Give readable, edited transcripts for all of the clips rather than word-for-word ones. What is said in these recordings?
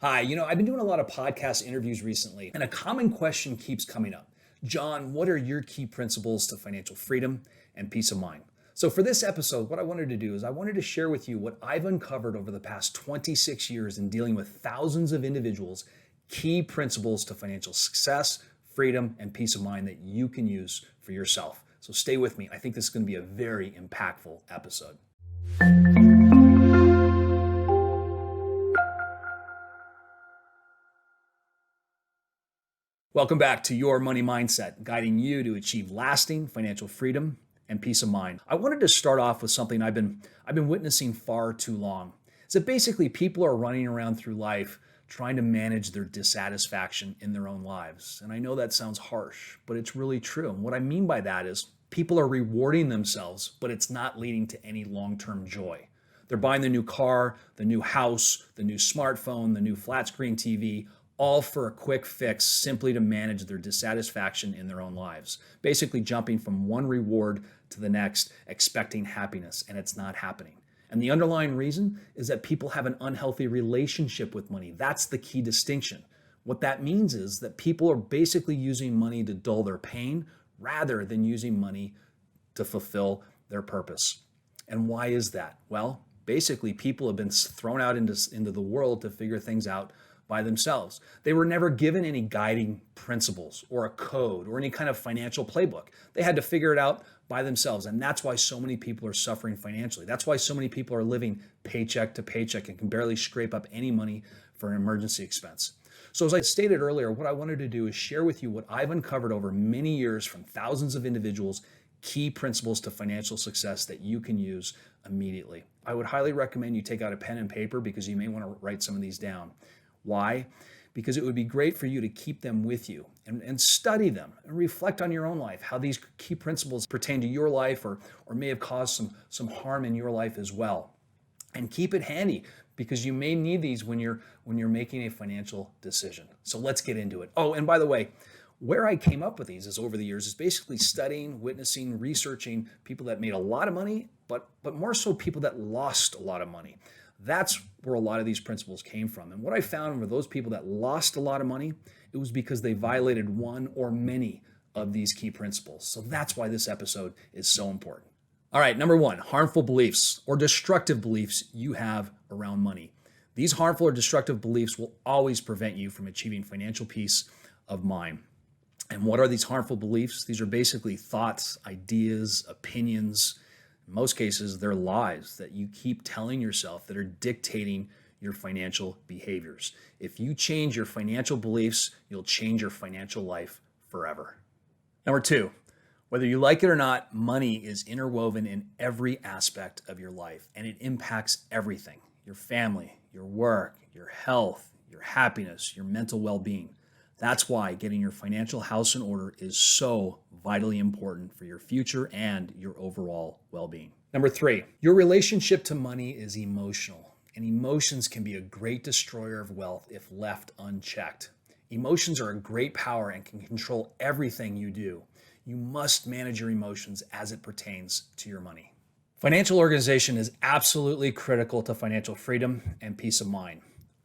Hi, I've been doing a lot of podcast interviews recently, and a common question keeps coming up. John, what are your key principles to financial freedom and peace of mind? So, for this episode, what I wanted to do is I wanted to share with you what I've uncovered over the past 26 years in dealing with thousands of individuals, key principles to financial success, freedom, and peace of mind that you can use for yourself. So, stay with me. I think this is going to be a very impactful episode. Welcome back to Your Money Mindset, guiding you to achieve lasting financial freedom and peace of mind. I wanted to start off with something I've been witnessing far too long. Is that basically people are running around through life trying to manage their dissatisfaction in their own lives. And I know that sounds harsh, but it's really true. And what I mean by that is people are rewarding themselves, but it's not leading to any long-term joy. They're buying the new car, the new house, the new smartphone, the new flat screen TV, all for a quick fix simply to manage their dissatisfaction in their own lives. Basically jumping from one reward to the next, expecting happiness, and it's not happening. And the underlying reason is that people have an unhealthy relationship with money. That's the key distinction. What that means is that people are basically using money to dull their pain rather than using money to fulfill their purpose. And why is that? Well, basically people have been thrown out into the world to figure things out by themselves. They were never given any guiding principles or a code or any kind of financial playbook. They had to figure it out by themselves. And that's why so many people are suffering financially. That's why so many people are living paycheck to paycheck and can barely scrape up any money for an emergency expense. So as I stated earlier, what I wanted to do is share with you what I've uncovered over many years from thousands of individuals, key principles to financial success that you can use immediately. I would highly recommend you take out a pen and paper because you may want to write some of these down. Why? Because it would be great for you to keep them with you and study them and reflect on your own life, how these key principles pertain to your life or may have caused some harm in your life as well. And keep it handy because you may need these when you're making a financial decision. So let's get into it. Oh, and by the way, where I came up with these is over the years is basically studying, witnessing, researching people that made a lot of money, but more so people that lost a lot of money. That's where a lot of these principles came from. And what I found were those people that lost a lot of money, it was because they violated one or many of these key principles. So that's why this episode is so important. All right, number one, harmful beliefs or destructive beliefs you have around money. These harmful or destructive beliefs will always prevent you from achieving financial peace of mind. And what are these harmful beliefs? These are basically thoughts, ideas, opinions. In most cases, they're lies that you keep telling yourself that are dictating your financial behaviors. If you change your financial beliefs, you'll change your financial life forever. Number two, whether you like it or not, money is interwoven in every aspect of your life, and it impacts everything: your family, your work, your health, your happiness, your mental well-being. That's why getting your financial house in order is so vitally important for your future and your overall well-being. Number three, your relationship to money is emotional, and emotions can be a great destroyer of wealth if left unchecked. Emotions are a great power and can control everything you do. You must manage your emotions as it pertains to your money. Financial organization is absolutely critical to financial freedom and peace of mind.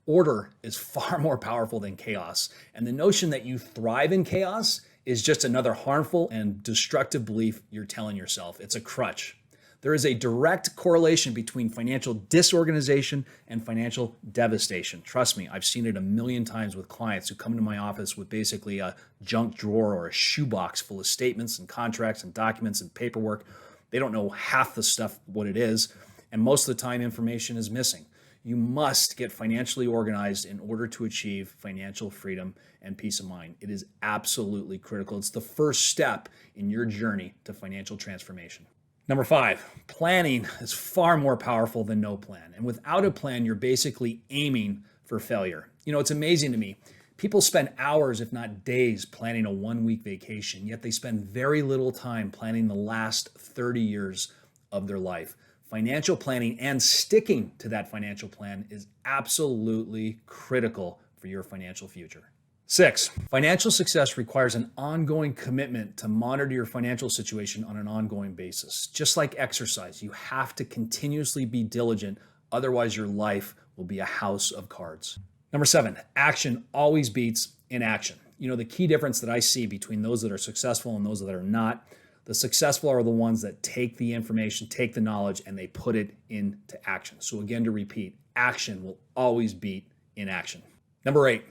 Order is far more powerful than chaos, and the notion that you thrive in chaos is just another harmful and destructive belief you're telling yourself. It's a crutch. There is a direct correlation between financial disorganization and financial devastation. Trust me, I've seen it a million times with clients who come into my office with basically a junk drawer or a shoebox full of statements and contracts and documents and paperwork. They don't know half the stuff what it is, and most of the time information is missing. You must get financially organized in order to achieve financial freedom and peace of mind. It is absolutely critical. It's the first step in your journey to financial transformation. Number five, planning is far more powerful than no plan. And without a plan, you're basically aiming for failure. It's amazing to me. People spend hours, if not days, planning a one-week vacation, yet they spend very little time planning the last 30 years of their life. Financial planning and sticking to that financial plan is absolutely critical for your financial future. 6, financial success requires an ongoing commitment to monitor your financial situation on an ongoing basis. Just like exercise, you have to continuously be diligent, otherwise your life will be a house of cards. Number 7, action always beats inaction. The key difference that I see between those that are successful and those that are not, the successful are the ones that take the information, take the knowledge, and they put it into action. So again, to repeat, action will always beat inaction. Number 8,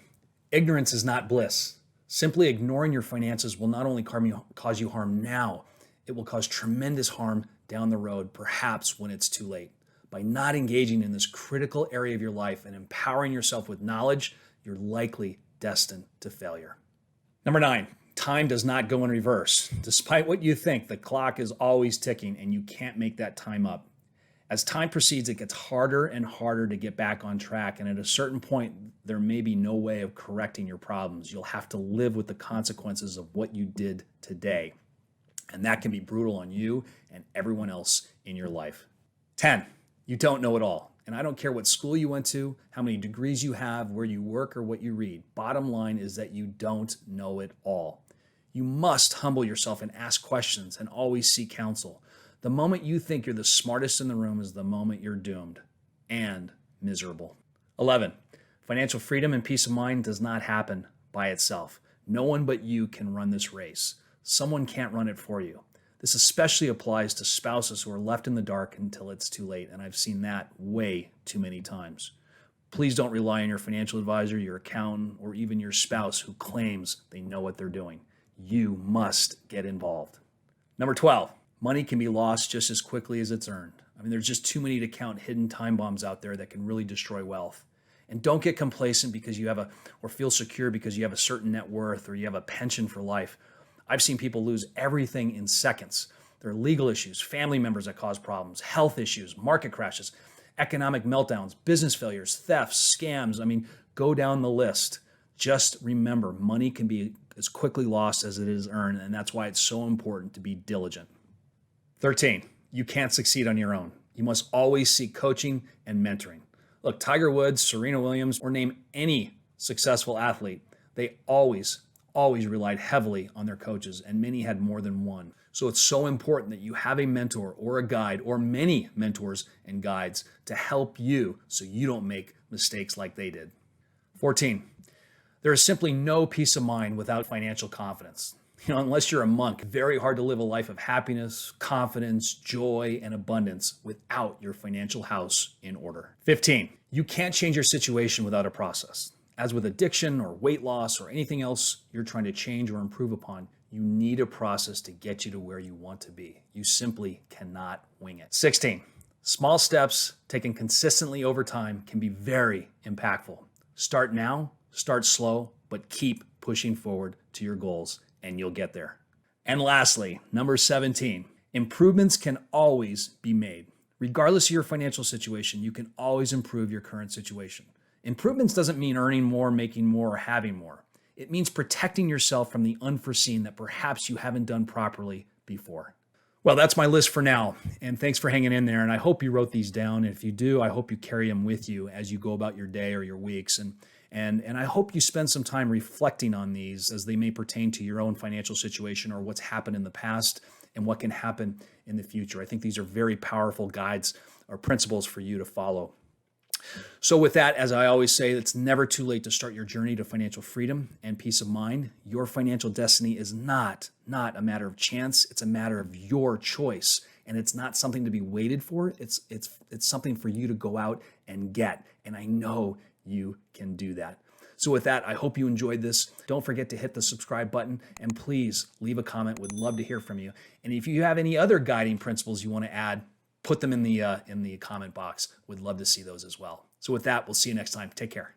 ignorance is not bliss. Simply ignoring your finances will not only cause you harm now, it will cause tremendous harm down the road, perhaps when it's too late. By not engaging in this critical area of your life and empowering yourself with knowledge, you're likely destined to failure. Number 9, time does not go in reverse. Despite what you think, the clock is always ticking and you can't make that time up. As time proceeds, it gets harder and harder to get back on track. And at a certain point, there may be no way of correcting your problems. You'll have to live with the consequences of what you did today. And that can be brutal on you and everyone else in your life. 10, you don't know it all. And I don't care what school you went to, how many degrees you have, where you work, or what you read. Bottom line is that you don't know it all. You must humble yourself and ask questions and always seek counsel. The moment you think you're the smartest in the room is the moment you're doomed and miserable. 11, financial freedom and peace of mind does not happen by itself. No one but you can run this race. Someone can't run it for you. This especially applies to spouses who are left in the dark until it's too late, and I've seen that way too many times. Please don't rely on your financial advisor, your accountant, or even your spouse who claims they know what they're doing. You must get involved. Number 12, money can be lost just as quickly as it's earned. There's just too many to count hidden time bombs out there that can really destroy wealth. And don't get complacent because you have or feel secure because you have a certain net worth or you have a pension for life. I've seen people lose everything in seconds. There are legal issues, family members that cause problems, health issues, market crashes, economic meltdowns, business failures, thefts, scams. Go down the list. Just remember, money can be as quickly lost as it is earned, and that's why it's so important to be diligent. 13, you can't succeed on your own. You must always seek coaching and mentoring. Look, Tiger Woods, Serena Williams, or name any successful athlete, they always relied heavily on their coaches, and many had more than one. So it's so important that you have a mentor or a guide or many mentors and guides to help you so you don't make mistakes like they did. 14, there is simply no peace of mind without financial confidence. Unless you're a monk, very hard to live a life of happiness, confidence, joy, and abundance without your financial house in order. 15, you can't change your situation without a process. As with addiction or weight loss or anything else you're trying to change or improve upon, you need a process to get you to where you want to be. You simply cannot wing it. 16, small steps taken consistently over time can be very impactful. Start now, start slow, but keep pushing forward to your goals and you'll get there. And lastly, number 17, improvements can always be made. Regardless of your financial situation, you can always improve your current situation. Improvements doesn't mean earning more, making more, or having more. It means protecting yourself from the unforeseen that perhaps you haven't done properly before. Well, that's my list for now, and thanks for hanging in there, and I hope you wrote these down. And if you do, I hope you carry them with you as you go about your day or your weeks, and I hope you spend some time reflecting on these as they may pertain to your own financial situation or what's happened in the past and what can happen in the future. I think these are very powerful guides or principles for you to follow. So with that, as I always say, it's never too late to start your journey to financial freedom and peace of mind. Your financial destiny is not a matter of chance. It's a matter of your choice. And it's not something to be waited for. It's something for you to go out and get. And I know you can do that. So with that, I hope you enjoyed this. Don't forget to hit the subscribe button and please leave a comment. Would love to hear from you. And if you have any other guiding principles you want to add, put them in the comment box. Would love to see those as well. So with that, we'll see you next time. Take care.